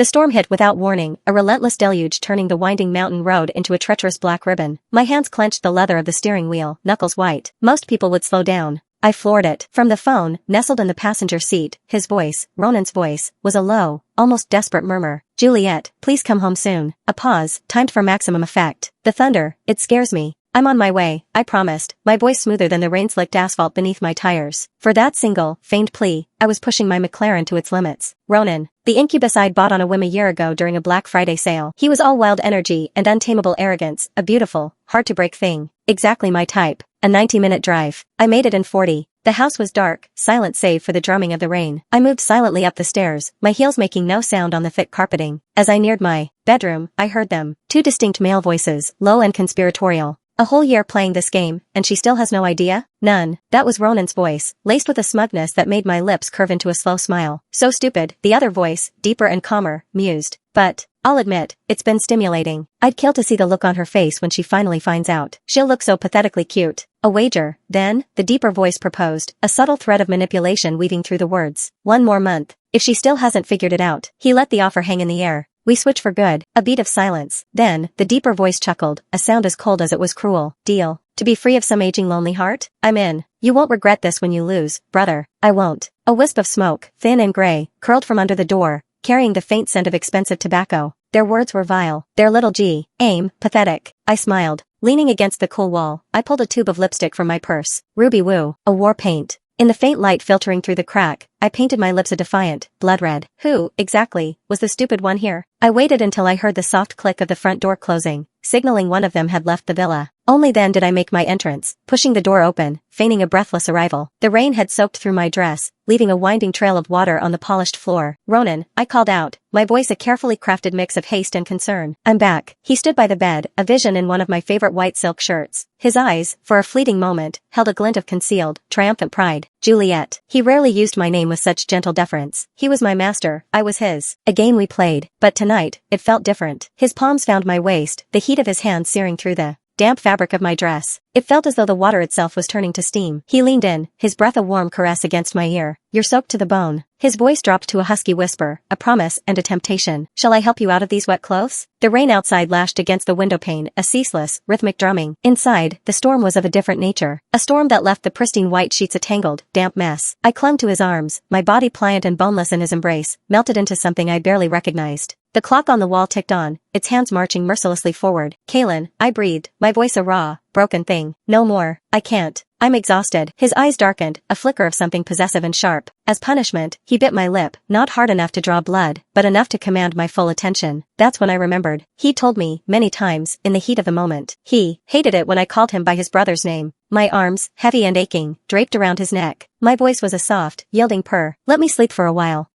The storm hit without warning, a relentless deluge turning the winding mountain road into a treacherous black ribbon. My hands clenched the leather of the steering wheel, knuckles white. Most people would slow down. I floored it. From the phone, nestled in the passenger seat, his voice, Ronan's voice, was a low, almost desperate murmur. Juliet, please come home soon. A pause, timed for maximum effect. The thunder, it scares me. I'm on my way, I promised, my voice smoother than the rain-slicked asphalt beneath my tires. For that single, feigned plea, I was pushing my McLaren to its limits. Ronan, the incubus I'd bought on a whim a year ago during a Black Friday sale. He was all wild energy and untamable arrogance, a beautiful, hard-to-break thing. Exactly my type. A 90-minute drive. I made it in 40. The house was dark, silent save for the drumming of the rain. I moved silently up the stairs, my heels making no sound on the thick carpeting. As I neared my bedroom, I heard them. Two distinct male voices, low and conspiratorial. A whole year playing this game, and she still has no idea? None. That was Ronan's voice, laced with a smugness that made my lips curve into a slow smile. So stupid. The other voice, deeper and calmer, mused. But, I'll admit, it's been stimulating. I'd kill to see the look on her face when she finally finds out. She'll look so pathetically cute. A wager, then, the deeper voice proposed, a subtle thread of manipulation weaving through the words. 1 more month. If she still hasn't figured it out. He let the offer hang in the air. We switch for good. A beat of silence. Then, the deeper voice chuckled, a sound as cold as it was cruel. Deal. To be free of some aging lonely heart? I'm in. You won't regret this when you lose, brother. I won't. A wisp of smoke, thin and gray, curled from under the door, carrying the faint scent of expensive tobacco. Their words were vile. Their little G. Aim, pathetic. I smiled. Leaning against the cool wall, I pulled a tube of lipstick from my purse. Ruby Woo. A war paint. In the faint light filtering through the crack, I painted my lips a defiant, blood red. Who, exactly, was the stupid one here? I waited until I heard the soft click of the front door closing, signaling one of them had left the villa. Only then did I make my entrance, pushing the door open, feigning a breathless arrival. The rain had soaked through my dress, leaving a winding trail of water on the polished floor. Ronan, I called out, my voice a carefully crafted mix of haste and concern. I'm back. He stood by the bed, a vision in one of my favorite white silk shirts. His eyes, for a fleeting moment, held a glint of concealed, triumphant pride. Juliet. He rarely used my name with such gentle deference. He was my master, I was his. A game we played, but tonight, it felt different. His palms found my waist, the heat of his hands searing through the damp fabric of my dress. It felt as though the water itself was turning to steam. He leaned in, his breath a warm caress against my ear. You're soaked to the bone. His voice dropped to a husky whisper, a promise and a temptation. Shall I help you out of these wet clothes? The rain outside lashed against the window pane, a ceaseless, rhythmic drumming. Inside, the storm was of a different nature. A storm that left the pristine white sheets a tangled, damp mess. I clung to his arms, my body pliant and boneless in his embrace, melted into something I barely recognized. The clock on the wall ticked on, its hands marching mercilessly forward. Kaylin, I breathed, my voice a raw, broken thing. No more. I can't. I'm exhausted. His eyes darkened, a flicker of something possessive and sharp. As punishment, he bit my lip, not hard enough to draw blood, but enough to command my full attention. That's when I remembered. He told me, many times, in the heat of the moment. He hated it when I called him by his brother's name. My arms, heavy and aching, draped around his neck. My voice was a soft, yielding purr. Let me sleep for a while.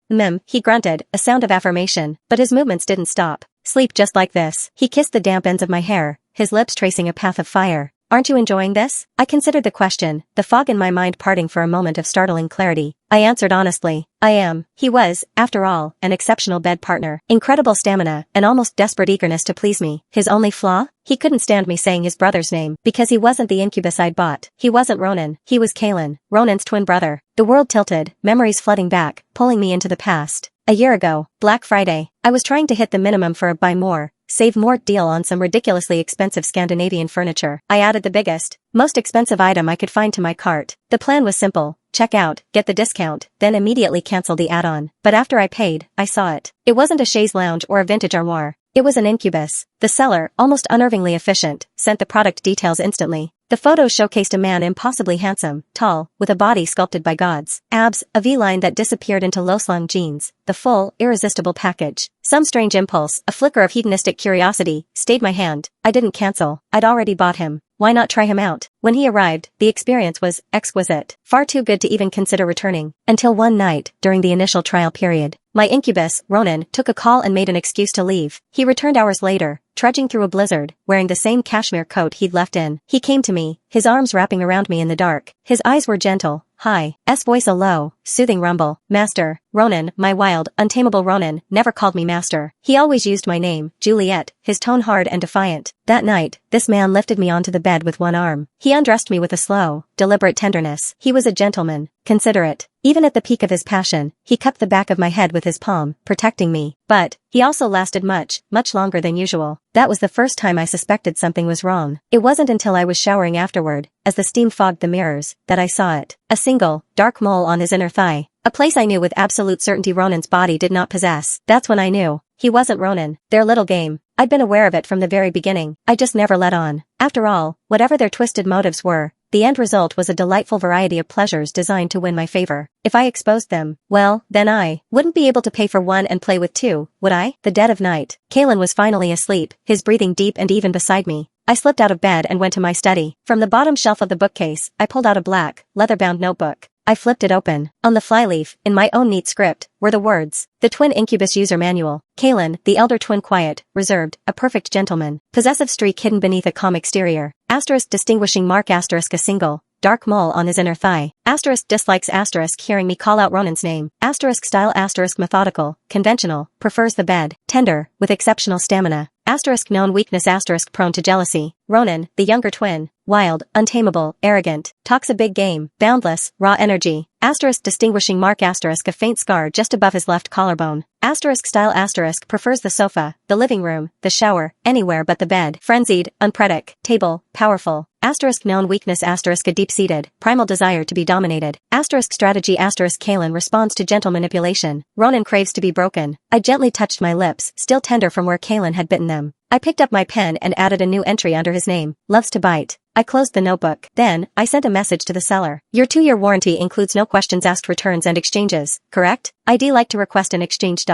He grunted, a sound of affirmation, but his movements didn't stop. Sleep just like this. He kissed the damp ends of my hair, his lips tracing a path of fire. Aren't you enjoying this? I considered the question, the fog in my mind parting for a moment of startling clarity. I answered honestly, I am. He was, after all, an exceptional bed partner. Incredible stamina, an almost desperate eagerness to please me. His only flaw? He couldn't stand me saying his brother's name, because he wasn't the incubus I'd bought. He wasn't Ronan. He was Kaylin, Ronan's twin brother. The world tilted, memories flooding back, pulling me into the past. A year ago, Black Friday, I was trying to hit the minimum for a buy more, save more deal on some ridiculously expensive Scandinavian furniture. I added the biggest, most expensive item I could find to my cart. The plan was simple. Check out, get the discount, then immediately cancel the add-on. But after I paid, I saw it. It wasn't a chaise lounge or a vintage armoire. It was an incubus. The seller, almost unnervingly efficient, sent the product details instantly. The photos showcased a man impossibly handsome, tall, with a body sculpted by gods. Abs, a V-line that disappeared into low-slung jeans. The full, irresistible package. Some strange impulse, a flicker of hedonistic curiosity, stayed my hand. I didn't cancel. I'd already bought him. Why not try him out? When he arrived, the experience was exquisite. Far too good to even consider returning. Until one night, during the initial trial period. My incubus, Ronan, took a call and made an excuse to leave. He returned hours later, trudging through a blizzard, wearing the same cashmere coat he'd left in. He came to me, his arms wrapping around me in the dark. His eyes were gentle, high, voice a low, soothing rumble. Master. Ronan, my wild, untamable Ronan, never called me master. He always used my name, Juliet, his tone hard and defiant. That night, this man lifted me onto the bed with one arm. He undressed me with a slow, deliberate tenderness. He was a gentleman, considerate, Even at the peak of his passion, he cupped the back of my head with his palm, protecting me. But he also lasted much longer than usual. That was the first time I suspected something was wrong. It wasn't until I was showering afterward, as the steam fogged the mirrors, that I saw it. A single, dark mole on his inner thigh. A place I knew with absolute certainty Ronan's body did not possess. That's when I knew. He wasn't Ronan. Their little game. I'd been aware of it from the very beginning. I just never let on. After all, whatever their twisted motives were, the end result was a delightful variety of pleasures designed to win my favor. If I exposed them, well, then I wouldn't be able to pay for one and play with two, would I? The dead of night. Kalen was finally asleep, his breathing deep and even beside me. I slipped out of bed and went to my study. From the bottom shelf of the bookcase, I pulled out a black, leather-bound notebook. I flipped it open. On the flyleaf, in my own neat script, were the words, "The Twin Incubus User Manual. Kalen, the elder twin, quiet, reserved, a perfect gentleman. Possessive streak hidden beneath a calm exterior. Asterisk distinguishing mark asterisk a single, dark mole on his inner thigh. Asterisk dislikes asterisk hearing me call out Ronan's name. Asterisk style asterisk methodical, conventional, prefers the bed. Tender, with exceptional stamina. Asterisk known weakness asterisk prone to jealousy. Ronan, the younger twin, wild, untamable, arrogant, talks a big game, boundless, raw energy. Asterisk distinguishing mark asterisk a faint scar just above his left collarbone. Asterisk style asterisk prefers the sofa, the living room, the shower, anywhere but the bed. Frenzied, unpredictable, powerful. Asterisk known weakness asterisk a deep-seated, primal desire to be dominated. Asterisk strategy asterisk Kalen responds to gentle manipulation. Ronan craves to be broken. I gently touched my lips, still tender from where Kalen had bitten them. I picked up my pen and added a new entry under his name. Loves to bite. I closed the notebook. Then, I sent a message to the seller. Your 2-year warranty includes no questions asked returns and exchanges, correct? I'd like to request an exchange.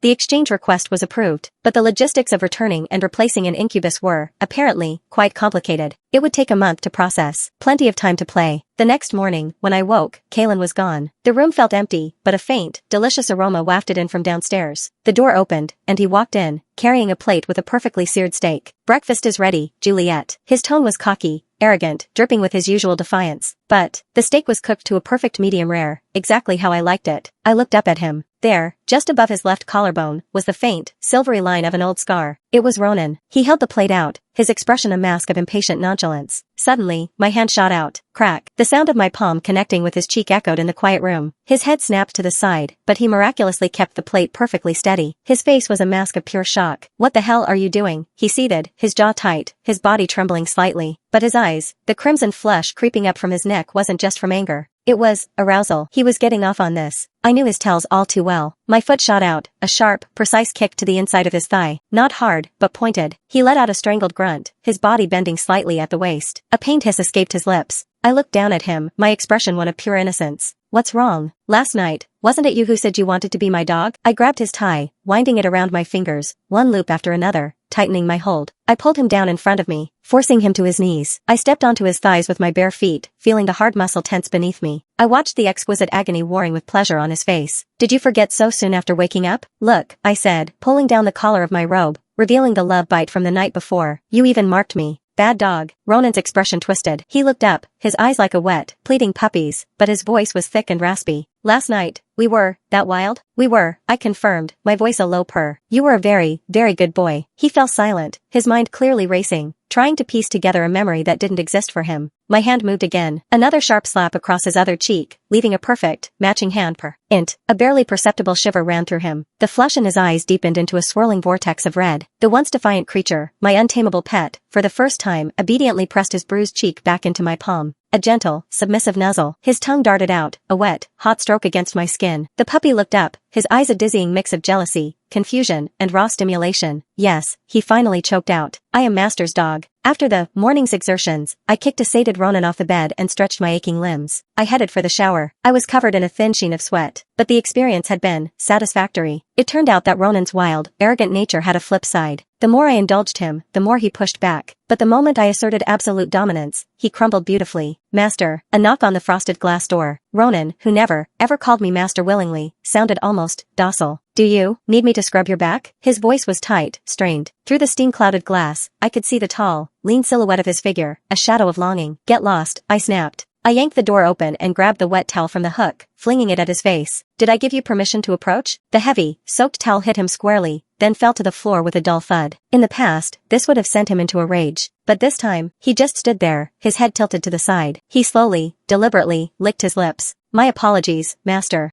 The exchange request was approved, but the logistics of returning and replacing an incubus were, apparently, quite complicated. It would take a month to process. Plenty of time to play. The next morning, when I woke, Kalen was gone. The room felt empty, but a faint, delicious aroma wafted in from downstairs. The door opened, and he walked in, carrying a plate with a perfectly seared steak. Breakfast is ready, Juliet. His tone was cocky, arrogant, dripping with his usual defiance. But the steak was cooked to a perfect medium rare, exactly how I liked it. I looked up at him. There, just above his left collarbone, was the faint, silvery line of an old scar. It was Ronan. He held the plate out, his expression a mask of impatient nonchalance. Suddenly, my hand shot out. Crack. The sound of my palm connecting with his cheek echoed in the quiet room. His head snapped to the side, but he miraculously kept the plate perfectly steady. His face was a mask of pure shock. What the hell are you doing? He seethed, his jaw tight, his body trembling slightly. But his eyes, the crimson flush creeping up from his neck wasn't just from anger. It was arousal. He was getting off on this. I knew his tells all too well. My foot shot out, a sharp, precise kick to the inside of his thigh. Not hard, but pointed. He let out a strangled grunt, his body bending slightly at the waist. A pained hiss escaped his lips. I looked down at him, my expression one of pure innocence. What's wrong? Last night, wasn't it you who said you wanted to be my dog? I grabbed his tie, winding it around my fingers, one loop after another, tightening my hold. I pulled him down in front of me, forcing him to his knees. I stepped onto his thighs with my bare feet, feeling the hard muscle tense beneath me. I watched the exquisite agony warring with pleasure on his face. Did you forget so soon after waking up? Look, I said, pulling down the collar of my robe, revealing the love bite from the night before. You even marked me. Bad dog. Ronan's expression twisted. He looked up, his eyes like a wet, pleading puppy's, but his voice was thick and raspy. Last night, we were, that wild? We were, I confirmed, my voice a low purr. You were a very, very good boy. He fell silent, his mind clearly racing, trying to piece together a memory that didn't exist for him. My hand moved again, another sharp slap across his other cheek, leaving a perfect, matching hand per int. A barely perceptible shiver ran through him. The flush in his eyes deepened into a swirling vortex of red. The once defiant creature, my untamable pet, for the first time obediently pressed his bruised cheek back into my palm. A gentle, submissive nuzzle. His tongue darted out, a wet, hot stroke against my skin. The puppy looked up, his eyes a dizzying mix of jealousy, confusion, and raw stimulation. Yes, he finally choked out. I am Master's dog. After the morning's exertions, I kicked a sated Ronan off the bed and stretched my aching limbs. I headed for the shower. I was covered in a thin sheen of sweat, but the experience had been satisfactory. It turned out that Ronan's wild, arrogant nature had a flip side. The more I indulged him, the more he pushed back. But the moment I asserted absolute dominance, he crumbled beautifully. Master. A knock on the frosted glass door. Ronan, who never, ever called me master willingly, sounded almost docile. Do you need me to scrub your back? His voice was tight, strained. Through the steam-clouded glass, I could see the tall, lean silhouette of his figure, a shadow of longing. Get lost, I snapped. I yanked the door open and grabbed the wet towel from the hook, flinging it at his face. Did I give you permission to approach? The heavy, soaked towel hit him squarely, then fell to the floor with a dull thud. In the past, this would have sent him into a rage. But this time, he just stood there, his head tilted to the side. He slowly, deliberately, licked his lips. My apologies, master.